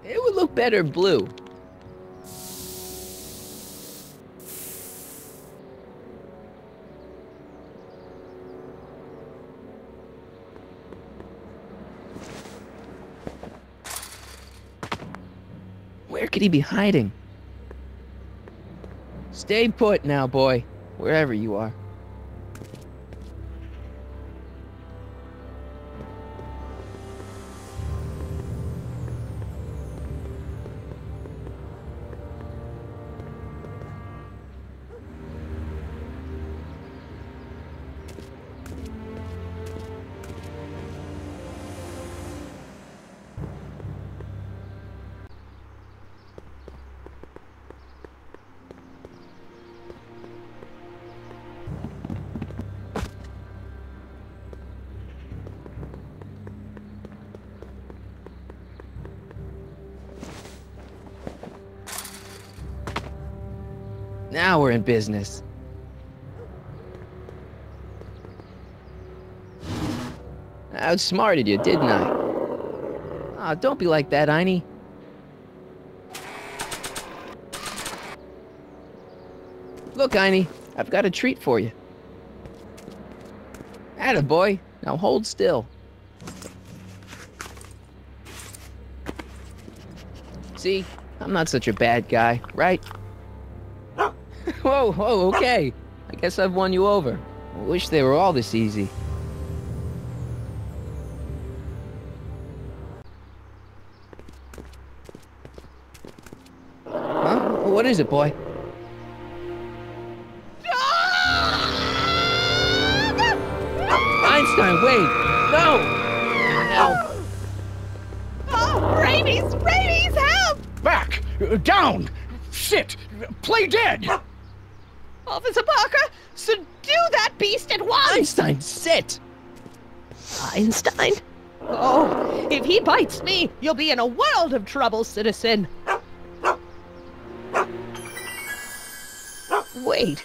It would look better blue. Where could he be hiding? Stay put now, boy, wherever you are. Now we're in business. I outsmarted you, didn't I? Aw, don't be like that, Einnie. Look, Einnie, I've got a treat for you. Attaboy, now hold still. See, I'm not such a bad guy, right? Whoa, whoa, okay. I guess I've won you over. I wish they were all this easy. Huh? What is it, boy? Einstein, wait! No! No! Oh, rabies! Rabies, help! Back! Down! Sit! Play dead! Officer Parker, subdue that beast at once! Einstein, sit! Einstein? Oh, if he bites me, you'll be in a world of trouble, citizen. Wait,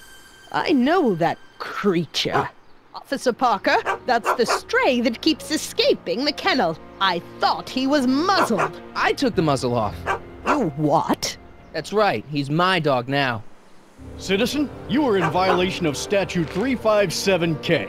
I know that creature. Officer Parker, that's the stray that keeps escaping the kennel. I thought he was muzzled. I took the muzzle off. You what? That's right, he's my dog now. Citizen, you are in violation of Statute 357K.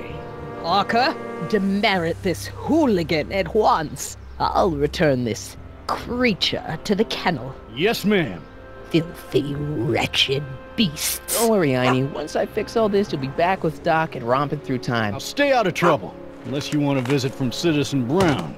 Parker, demerit this hooligan at once. I'll return this creature to the kennel. Yes, ma'am. Filthy, wretched beasts. Don't worry, Einnie. Once I fix all this, you'll be back with Doc and romping through time. Now stay out of trouble, unless you want a visit from Citizen Brown.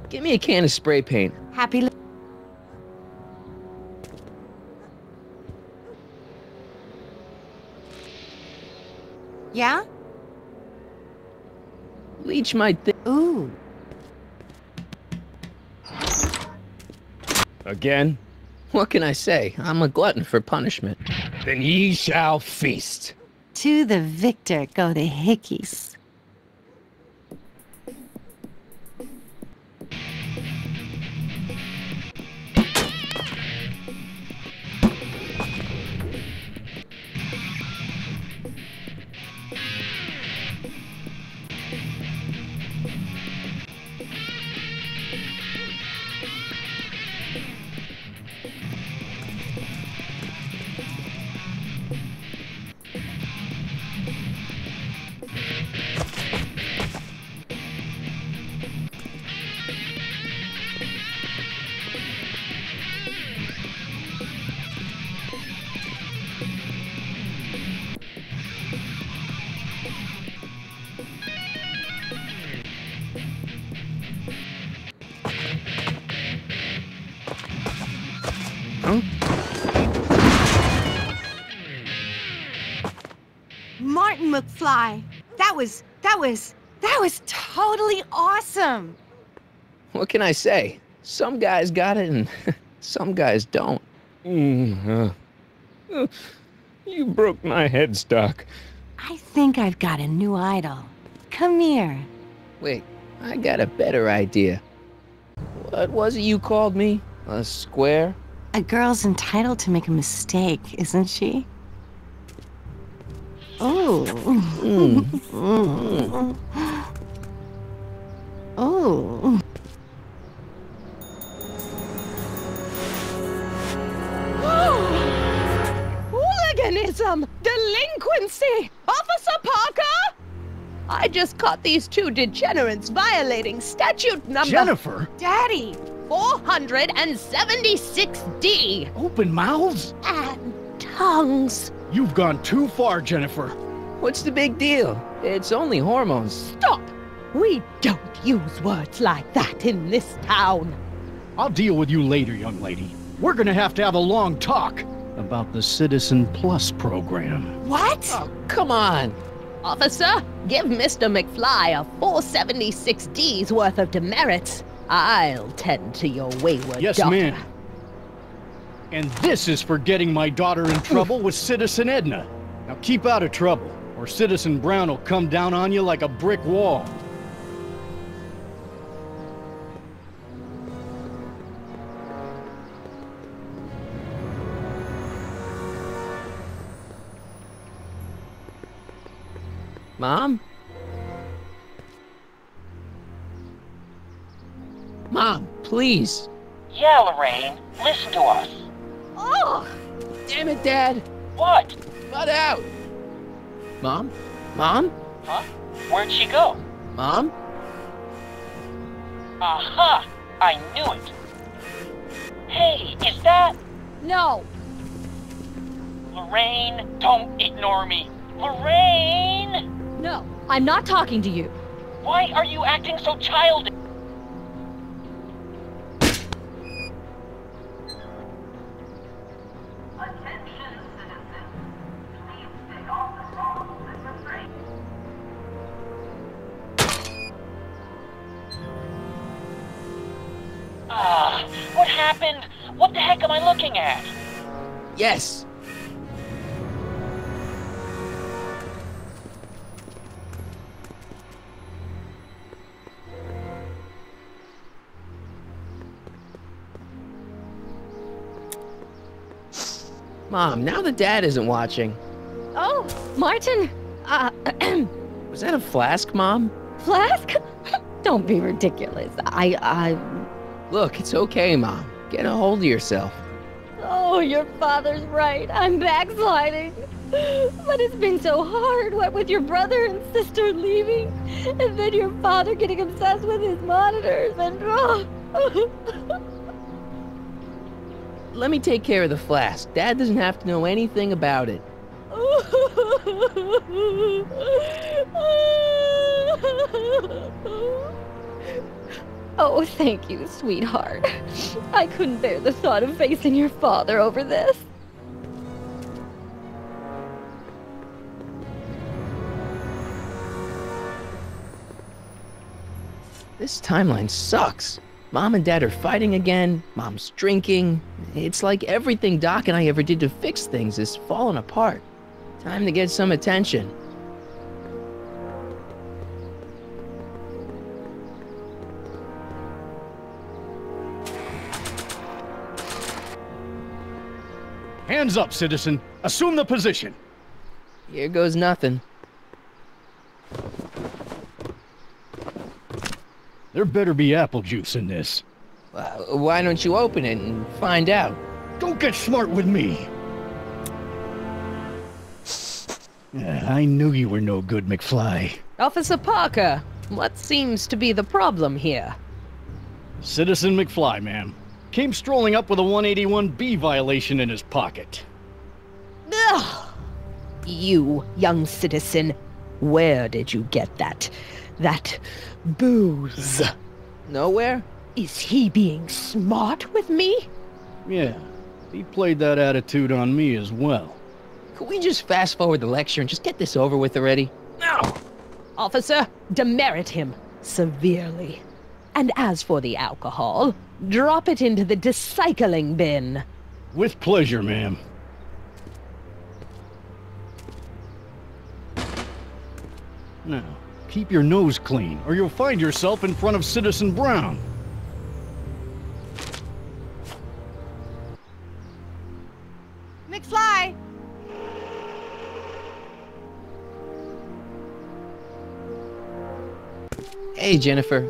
Give me a can of spray paint. Happy. Yeah? Leech might think. Ooh. Again? What can I say? I'm a glutton for punishment. Then ye shall feast. To the victor go the hickeys. Martin McFly. That was totally awesome. What can I say? Some guys got it and some guys don't. You broke my headstock. I think I've got a new idol. Come here. Wait, I got a better idea. What was it you called me? A square? A girl's entitled to make a mistake, isn't she? Oh. Oh. Hooliganism! Delinquency! Officer Parker! I just caught these two degenerates violating statute number... Jennifer! Daddy! 476D! Open mouths? And tongues. You've gone too far, Jennifer. What's the big deal? It's only hormones. Stop! We don't use words like that in this town. I'll deal with you later, young lady. We're gonna have to have a long talk about the Citizen Plus program. What? Oh, come on. Officer, give Mr. McFly a 476D's worth of demerits. I'll tend to your wayward Yes, daughter. ma'am. And this is for getting my daughter in trouble with Citizen Edna. Now keep out of trouble, or Citizen Brown will come down on you like a brick wall. Mom? Mom, please. Yeah, Lorraine, listen to us. Oh! Damn it, Dad. What? Butt out. Mom? Mom? Huh? Where'd she go? Mom? Aha! I knew it. Hey, is that... No! Lorraine, don't ignore me. Lorraine! No, I'm not talking to you. Why are you acting so childish? What happened? What the heck am I looking at? Yes. Mom, now that Dad isn't watching. Oh, Martin, Was that a flask, Mom? Flask? Don't be ridiculous. Look, it's okay, Mom. Get a hold of yourself. Oh, your father's right. I'm backsliding. But it's been so hard, what with your brother and sister leaving, and then your father getting obsessed with his monitors, and Let me take care of the flask. Dad doesn't have to know anything about it. Oh, thank you, sweetheart. I couldn't bear the thought of facing your father over this. This timeline sucks. Mom and Dad are fighting again. Mom's drinking. It's like everything Doc and I ever did to fix things is falling apart. Time to get some attention. Hands up, citizen. Assume the position. Here goes nothing. There better be apple juice in this. Why don't you open it and find out? Don't get smart with me. I knew you were no good, McFly. Officer Parker, what seems to be the problem here? Citizen McFly, ma'am. Came strolling up with a 181B violation in his pocket. Ugh. You, young citizen, where did you get that booze? Nowhere? Is he being smart with me? Yeah, he played that attitude on me as well. Could we just fast forward the lecture and just get this over with already? No! Officer, demerit him severely. And as for the alcohol, drop it into the recycling bin. With pleasure, ma'am. Now, keep your nose clean, or you'll find yourself in front of Citizen Brown. McFly! Hey, Jennifer.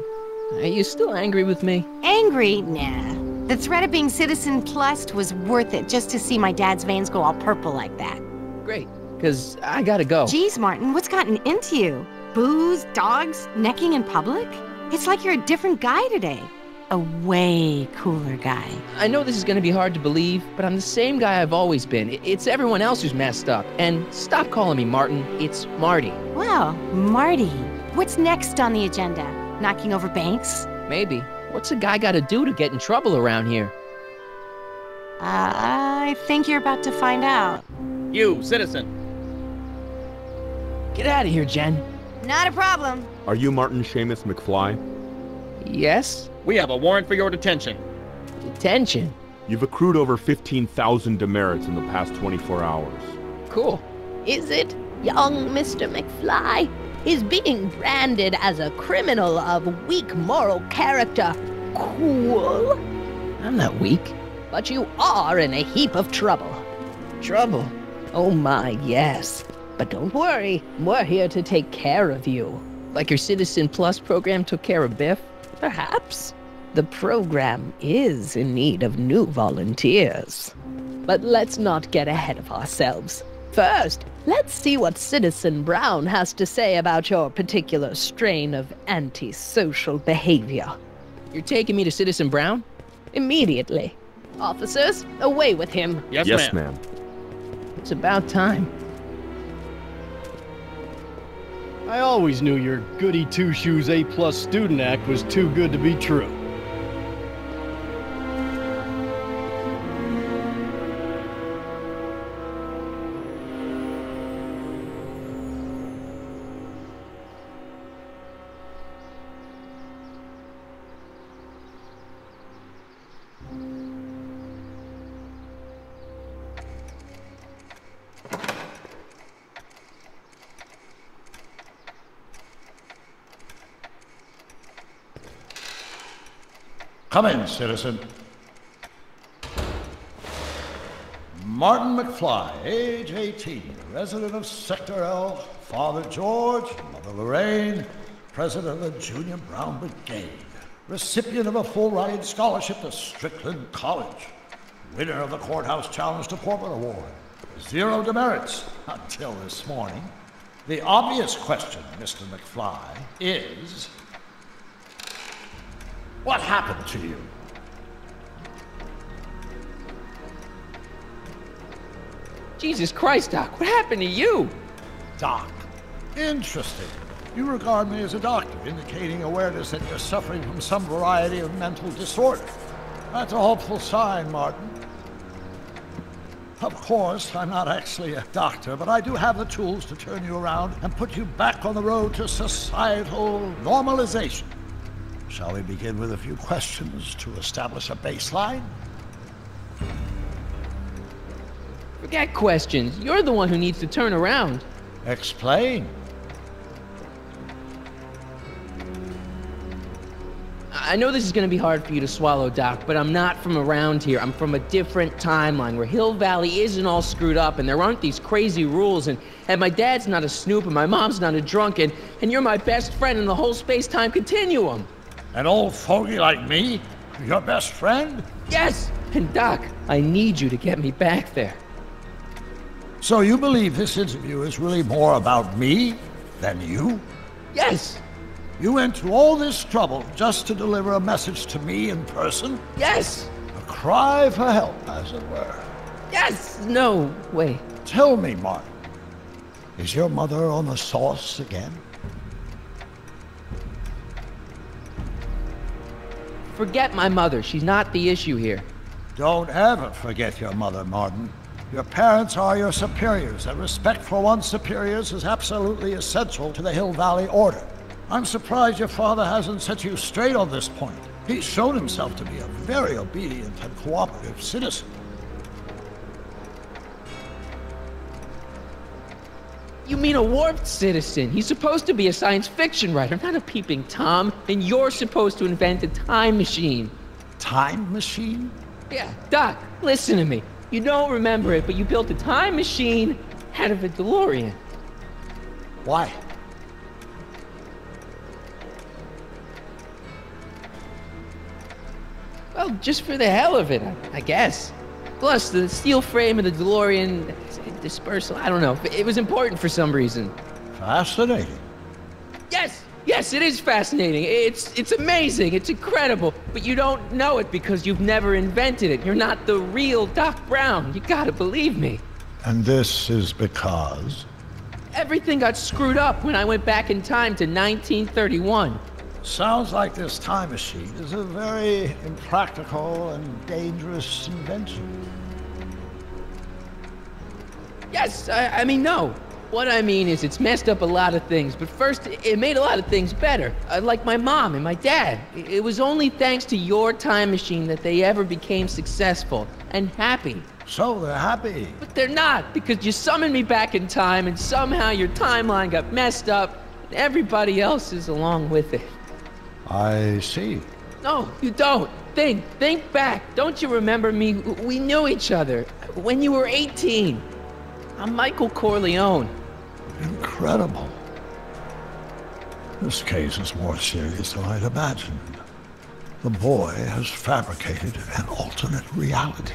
Are you still angry with me? Angry? Nah. The threat of being Citizen Plus was worth it just to see my dad's veins go all purple like that. Great, because I gotta go. Geez, Martin, what's gotten into you? Booze, dogs, necking in public? It's like you're a different guy today. A way cooler guy. I know this is gonna be hard to believe, but I'm the same guy I've always been. It's everyone else who's messed up. And stop calling me Martin. It's Marty. Well, Marty, what's next on the agenda? Knocking over banks? Maybe. What's a guy gotta do to get in trouble around here? I think you're about to find out. You, citizen. Get out of here, Jen. Not a problem. Are you Martin Seamus McFly? Yes? We have a warrant for your detention. Detention? You've accrued over 15,000 demerits in the past 24 hours. Cool. Is it, young Mr. McFly? Is being branded as a criminal of weak moral character cool? I'm not weak. But you are in a heap of trouble. Trouble? Oh my, yes. But don't worry, we're here to take care of you. Like your Citizen Plus program took care of Biff? Perhaps. The program is in need of new volunteers. But let's not get ahead of ourselves. First, let's see what Citizen Brown has to say about your particular strain of antisocial behavior. You're taking me to Citizen Brown? Immediately. Officers, away with him. Yes, ma'am. It's about time. I always knew your goody two-shoes A+ student act was too good to be true. Come in, citizen. Martin McFly, age 18, resident of Sector L, Father George, Mother Lorraine, president of the Junior Brown Brigade, recipient of a full-ride scholarship to Strickland College, winner of the Courthouse Challenge to Portland Award, 0 demerits until this morning. The obvious question, Mr. McFly, is... what happened to you? Jesus Christ, Doc, what happened to you? Doc. Interesting. You regard me as a doctor, indicating awareness that you're suffering from some variety of mental disorder. That's a hopeful sign, Martin. Of course, I'm not actually a doctor, but I do have the tools to turn you around and put you back on the road to societal normalization. Shall we begin with a few questions to establish a baseline? Forget questions. You're the one who needs to turn around. Explain. I know this is gonna be hard for you to swallow, Doc, but I'm not from around here. I'm from a different timeline where Hill Valley isn't all screwed up and there aren't these crazy rules and my dad's not a snoop and my mom's not a drunk and you're my best friend in the whole space-time continuum. An old fogey like me? Your best friend? Yes! And Doc, I need you to get me back there. So you believe this interview is really more about me than you? Yes! You went to all this trouble just to deliver a message to me in person? Yes! A cry for help, as it were. Yes! No, wait. Tell me, Martin, is your mother on the sauce again? Forget my mother. She's not the issue here. Don't ever forget your mother, Martin. Your parents are your superiors, and respect for one's superiors is absolutely essential to the Hill Valley Order. I'm surprised your father hasn't set you straight on this point. He's shown himself to be a very obedient and cooperative citizen. You mean a warped citizen? He's supposed to be a science fiction writer, not a peeping Tom. And you're supposed to invent a time machine. Time machine? Yeah, Doc, listen to me. You don't remember it, but you built a time machine out of a DeLorean. Why? Well, just for the hell of it, I guess. Plus, the steel frame of the DeLorean dispersal, I don't know. It was important for some reason. Fascinating. Yes, it is fascinating. It's amazing. It's incredible. But you don't know it because you've never invented it. You're not the real Doc Brown. You gotta believe me. And this is because? Everything got screwed up when I went back in time to 1931. Sounds like this time machine is a very impractical and dangerous invention. Yes, I mean, no. What I mean is it's messed up a lot of things, but first, it made a lot of things better. Like my mom and my dad. It was only thanks to your time machine that they ever became successful and happy. So they're happy. But they're not, because you summoned me back in time and somehow your timeline got messed up and everybody else is along with it. I see. No, you don't. Think back. Don't you remember me? We knew each other when you were 18. I'm Michael Corleone. Incredible. This case is more serious than I'd imagined. The boy has fabricated an alternate reality.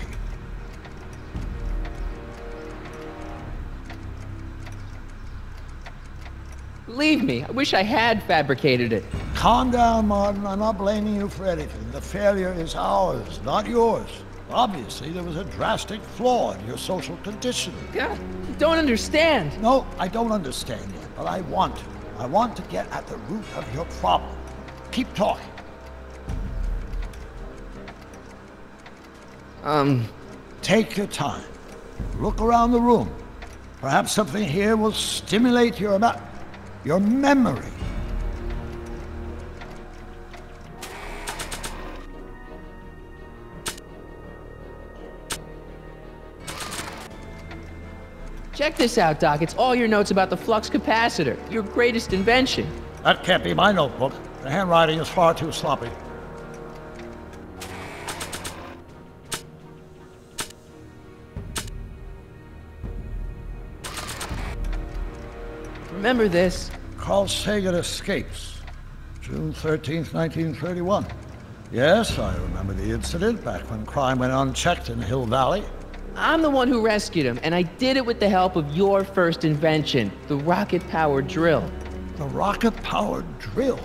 Believe me, I wish I had fabricated it. Calm down, Martin. I'm not blaming you for anything. The failure is ours, not yours. Obviously, there was a drastic flaw in your social conditioning. God, you don't understand. No, I don't understand yet, but I want to. I want to get at the root of your problem. Keep talking. Take your time. Look around the room. Perhaps something here will stimulate your memory. Check this out, Doc. It's all your notes about the flux capacitor, your greatest invention. That can't be my notebook. The handwriting is far too sloppy. Remember this? Carl Sagan escapes. June 13th, 1931. Yes, I remember the incident back when crime went unchecked in Hill Valley. I'm the one who rescued him, and I did it with the help of your first invention, the rocket-powered drill. The rocket-powered drill?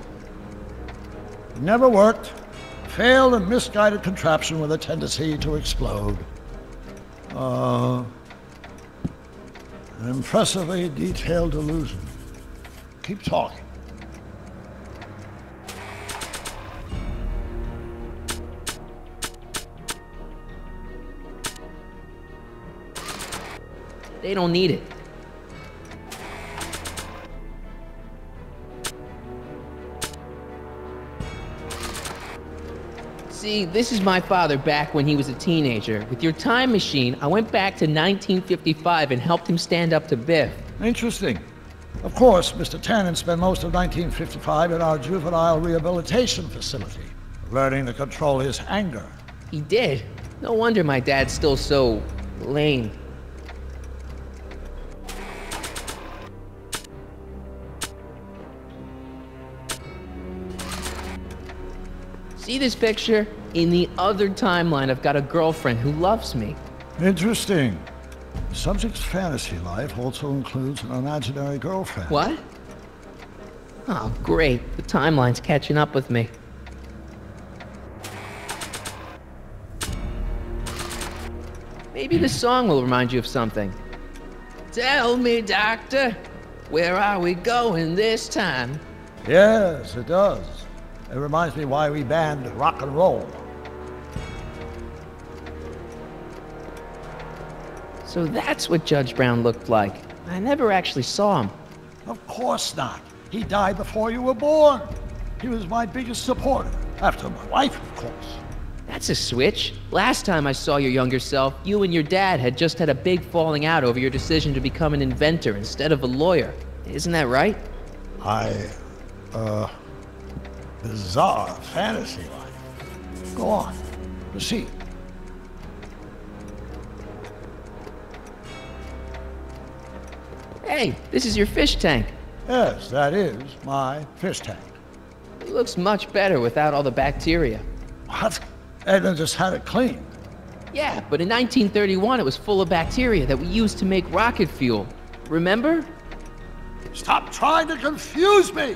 Never worked. Failed and misguided contraption with a tendency to explode. An impressively detailed illusion. Keep talking. They don't need it. See, this is my father back when he was a teenager. With your time machine, I went back to 1955 and helped him stand up to Biff. Interesting. Of course, Mr. Tannen spent most of 1955 in our juvenile rehabilitation facility, learning to control his anger. He did. No wonder my dad's still so lame. See this picture? In the other timeline, I've got a girlfriend who loves me. Interesting. The subject's fantasy life also includes an imaginary girlfriend. What? Oh, great. The timeline's catching up with me. Maybe this song will remind you of something. Tell me, doctor, where are we going this time? Yes, it does. It reminds me why we banned rock and roll. So that's what Judge Brown looked like. I never actually saw him. Of course not. He died before you were born. He was my biggest supporter, after my wife, of course. That's a switch. Last time I saw your younger self, you and your dad had just had a big falling out over your decision to become an inventor instead of a lawyer. Isn't that right? Bizarre fantasy life. Go on, proceed. Hey, this is your fish tank. Yes, that is my fish tank. It looks much better without all the bacteria. What? Edna just had it cleaned. Yeah, but in 1931 it was full of bacteria that we used to make rocket fuel. Remember? Stop trying to confuse me!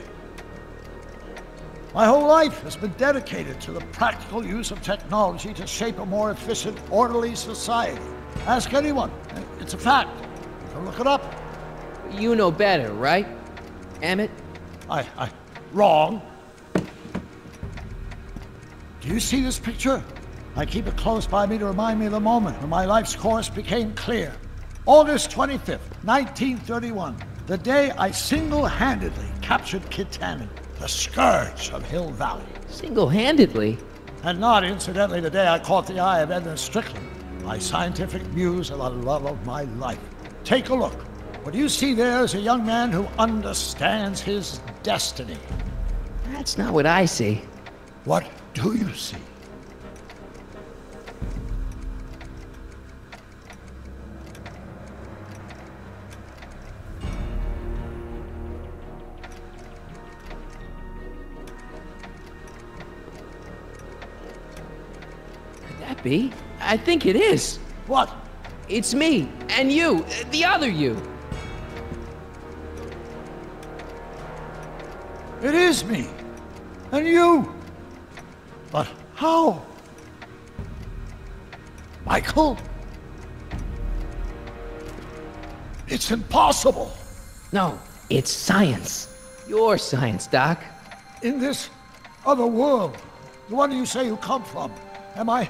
My whole life has been dedicated to the practical use of technology to shape a more efficient, orderly society. Ask anyone. It's a fact. You can look it up. You know better, right, Emmett? Wrong. Do you see this picture? I keep it close by me to remind me of the moment when my life's course became clear. August 25th, 1931, the day I single-handedly captured Kittanning, the scourge of Hill Valley. Single-handedly? And not incidentally the day I caught the eye of Edna Strickland, my scientific muse and the love of my life. Take a look. What you see there is a young man who understands his destiny. That's not what I see. What do you see? Could that be? I think it is. What? It's me, and you, the other you. It is me. And you. But how? Michael? It's impossible. No, it's science. Your science, Doc. In this other world, the one you say you come from, am I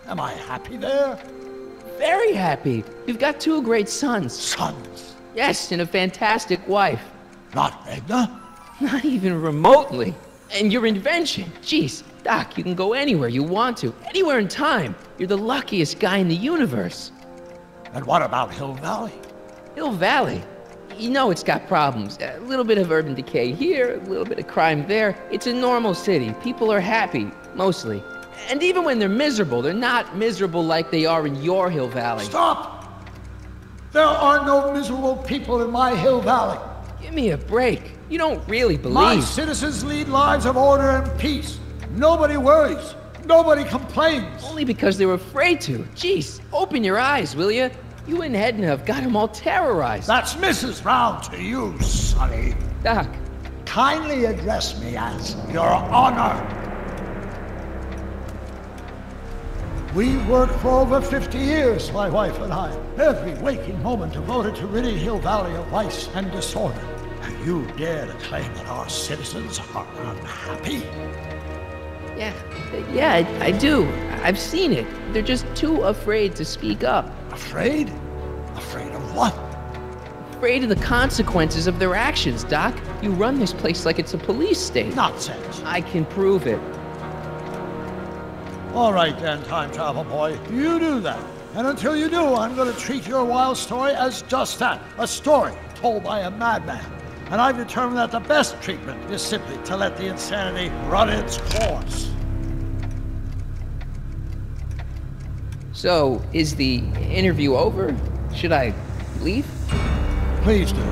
happy there? Very happy. You've got 2 great sons. Sons? Yes, and a fantastic wife. Not Edna? Not even remotely. And your invention. Jeez, Doc, you can go anywhere you want to. Anywhere in time. You're the luckiest guy in the universe. And what about Hill Valley? Hill Valley? You know it's got problems. A little bit of urban decay here, a little bit of crime there. It's a normal city. People are happy, mostly. And even when they're miserable, they're not miserable like they are in your Hill Valley. Stop! There are no miserable people in my Hill Valley. Give me a break. You don't really believe. My citizens lead lives of order and peace. Nobody worries. Nobody complains. Only because they were afraid to. Jeez, open your eyes, will you? You and Edna have got them all terrorized. That's Mrs. Brown to you, Sonny. Doc. Kindly address me as Your Honor. We worked for over 50 years, my wife and I. Every waking moment devoted to ridding Hill Valley of vice and disorder. And you dare to claim that our citizens are unhappy? Yeah, I do. I've seen it. They're just too afraid to speak up. Afraid? Afraid of what? Afraid of the consequences of their actions, Doc. You run this place like it's a police state. Nonsense. I can prove it. All right then, time travel boy. You do that. And until you do, I'm going to treat your wild story as just that. A story told by a madman. And I've determined that the best treatment is simply to let the insanity run its course. So, is the interview over? Should I leave? Please do.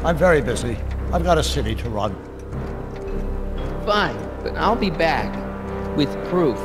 I'm very busy. I've got a city to run. Fine, but I'll be back with proof.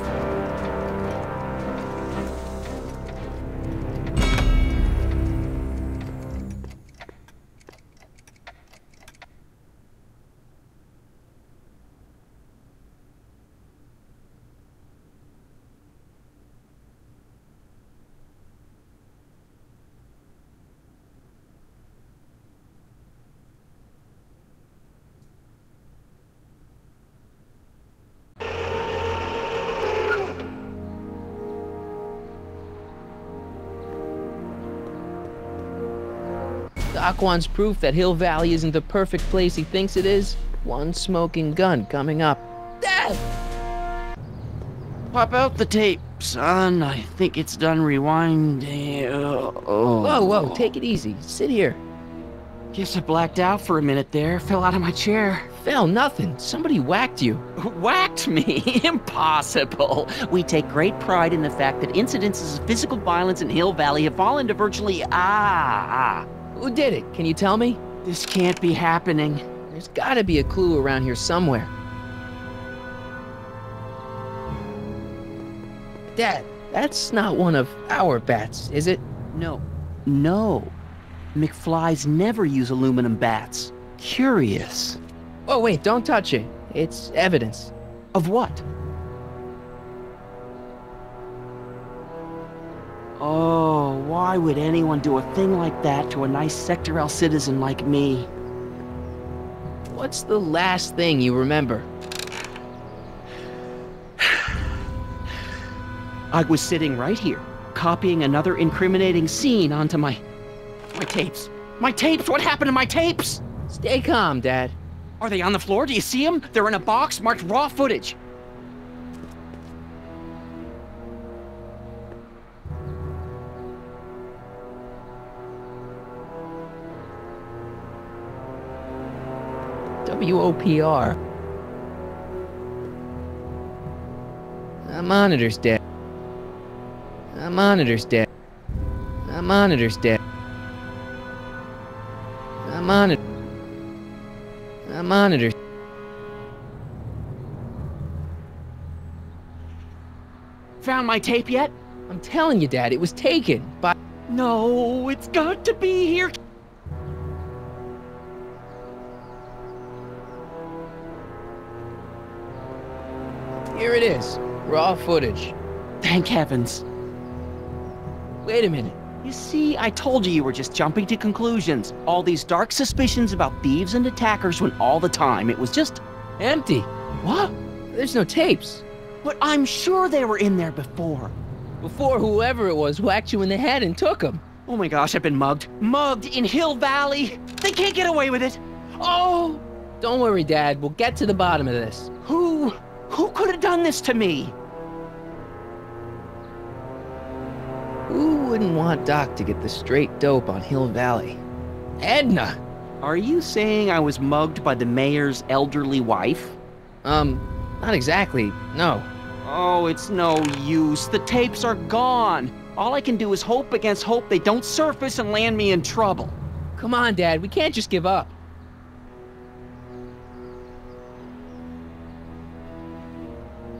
Doc wants proof that Hill Valley isn't the perfect place he thinks it is. One smoking gun coming up. Death! Pop out the tape, son. I think it's done rewinding. Whoa, take it easy. Sit here. Guess I blacked out for a minute there. Fell out of my chair. Fell nothing. Somebody whacked you. Whacked me? Impossible. We take great pride in the fact that incidences of physical violence in Hill Valley have fallen to virtually Who did it? Can you tell me? This can't be happening. There's gotta be a clue around here somewhere. Dad, that's not one of our bats, is it? No. McFlys never use aluminum bats. Curious. Oh, wait, don't touch it. It's evidence. Of what? Oh, why would anyone do a thing like that to a nice Sector L citizen like me? What's the last thing you remember? I was sitting right here, copying another incriminating scene onto my tapes. My tapes! What happened to my tapes? Stay calm, Dad. Are they on the floor? Do you see them? They're in a box marked raw footage. WOPR. Monitor's dead. Monitor's dead. Monitor's dead. Monitor. Found my tape yet? I'm telling you, Dad, it was taken by... No, it's got to be here. Here it is. Raw footage. Thank heavens. Wait a minute. You see, I told you were just jumping to conclusions. All these dark suspicions about thieves and attackers when all the time it was just... empty. What? There's no tapes. But I'm sure they were in there before. Before whoever it was whacked you in the head and took them. Oh my gosh, I've been mugged. Mugged in Hill Valley. They can't get away with it. Oh! Don't worry, Dad. We'll get to the bottom of this. Who could have done this to me? Who wouldn't want Doc to get the straight dope on Hill Valley? Edna! Are you saying I was mugged by the mayor's elderly wife? Not exactly, no. Oh, it's no use. The tapes are gone. All I can do is hope against hope they don't surface and land me in trouble. Come on, Dad, we can't just give up.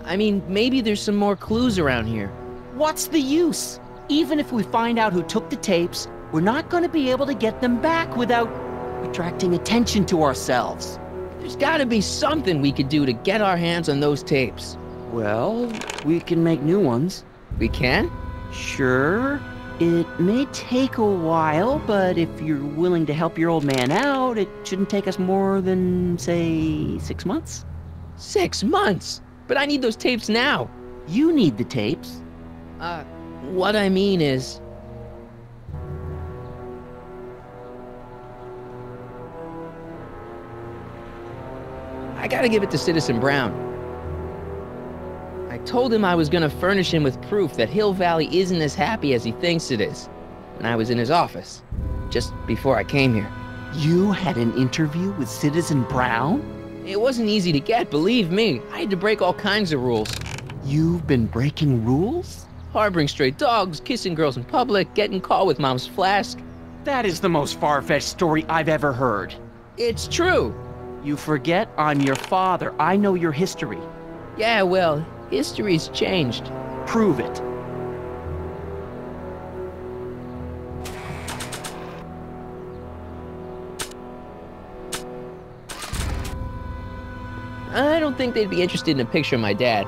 I mean, maybe there's some more clues around here. What's the use? Even if we find out who took the tapes, we're not going to be able to get them back without attracting attention to ourselves. There's gotta be something we could do to get our hands on those tapes. Well, we can make new ones. We can? Sure. It may take a while, but if you're willing to help your old man out, it shouldn't take us more than, say, 6 months. 6 months? But I need those tapes now. You need the tapes. What I mean is... I gotta give it to Citizen Brown. I told him I was gonna furnish him with proof that Hill Valley isn't as happy as he thinks it is. And I was in his office, just before I came here. You had an interview with Citizen Brown? It wasn't easy to get, believe me. I had to break all kinds of rules. You've been breaking rules? Harboring stray dogs, kissing girls in public, getting caught with Mom's flask. That is the most far-fetched story I've ever heard. It's true. You forget I'm your father. I know your history. Yeah, well, history's changed. Prove it. I don't think they'd be interested in a picture of my dad.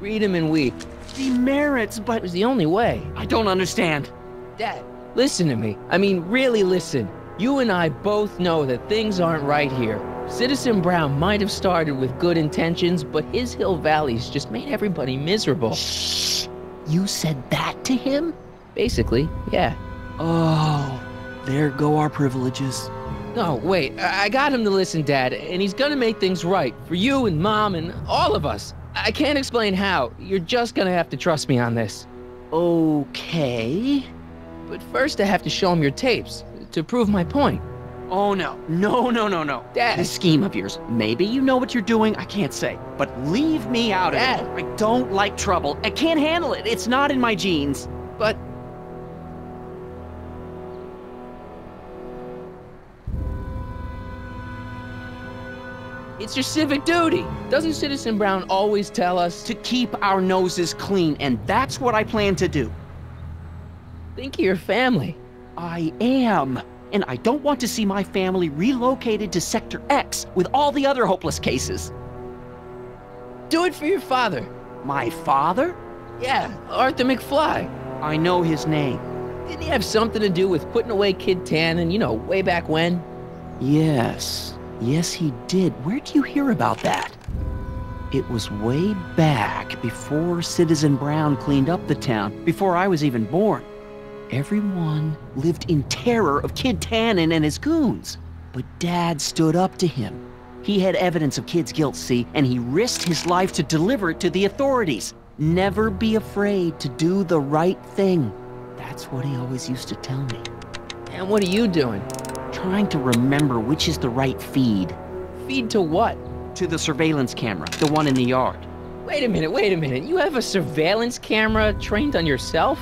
Read him and weep. Demerits, but... It was the only way. I don't understand. Dad, listen to me. I mean, really listen. You and I both know that things aren't right here. Citizen Brown might have started with good intentions, but his Hill Valley's just made everybody miserable. Shh! You said that to him? Basically, yeah. Oh, there go our privileges. No, wait, I got him to listen, Dad, and he's gonna make things right for you and Mom and all of us. I can't explain how. You're just gonna have to trust me on this. Okay. But first I have to show him your tapes to prove my point. Oh, no. No. Dad. This scheme of yours, maybe you know what you're doing, I can't say. But leave me out of Dad. it. I don't like trouble. I can't handle it. It's not in my genes. But... it's your civic duty. Doesn't Citizen Brown always tell us To keep our noses clean, and that's what I plan to do. think of your family? I am. And I don't want to see my family relocated to Sector X with all the other hopeless cases. Do it for your father. My father? Yeah, Arthur McFly. I know his name. Didn't he have something to do with putting away Kid Tannen, way back when? Yes. Yes, he did. Where did you hear about that? It was way back before Citizen Brown cleaned up the town, before I was even born. Everyone lived in terror of Kid Tannen and his goons. But Dad stood up to him. He had evidence of Kid's guilt, see, and he risked his life to deliver it to the authorities. Never be afraid to do the right thing. That's what he always used to tell me. And what are you doing? Trying to remember which is the right feed. Feed to what? To the surveillance camera, the one in the yard. Wait a minute. You have a surveillance camera trained on yourself?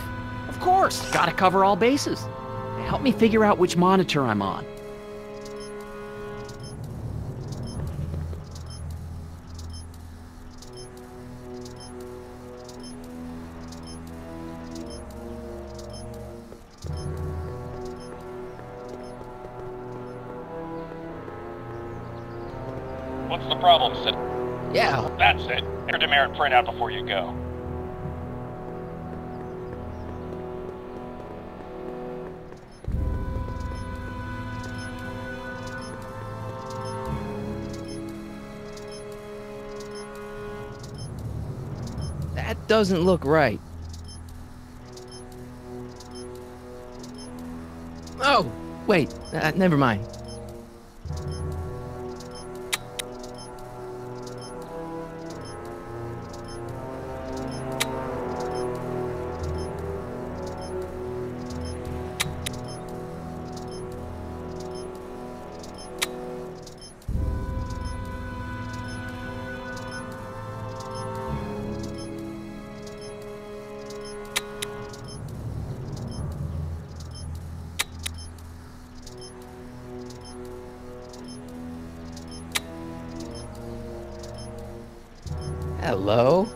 Of course, gotta cover all bases. Help me figure out which monitor I'm on. What's the problem, Sid? Yeah. That's it. Get your demerit printout before you go. That doesn't look right. Oh, wait, never mind. Hello?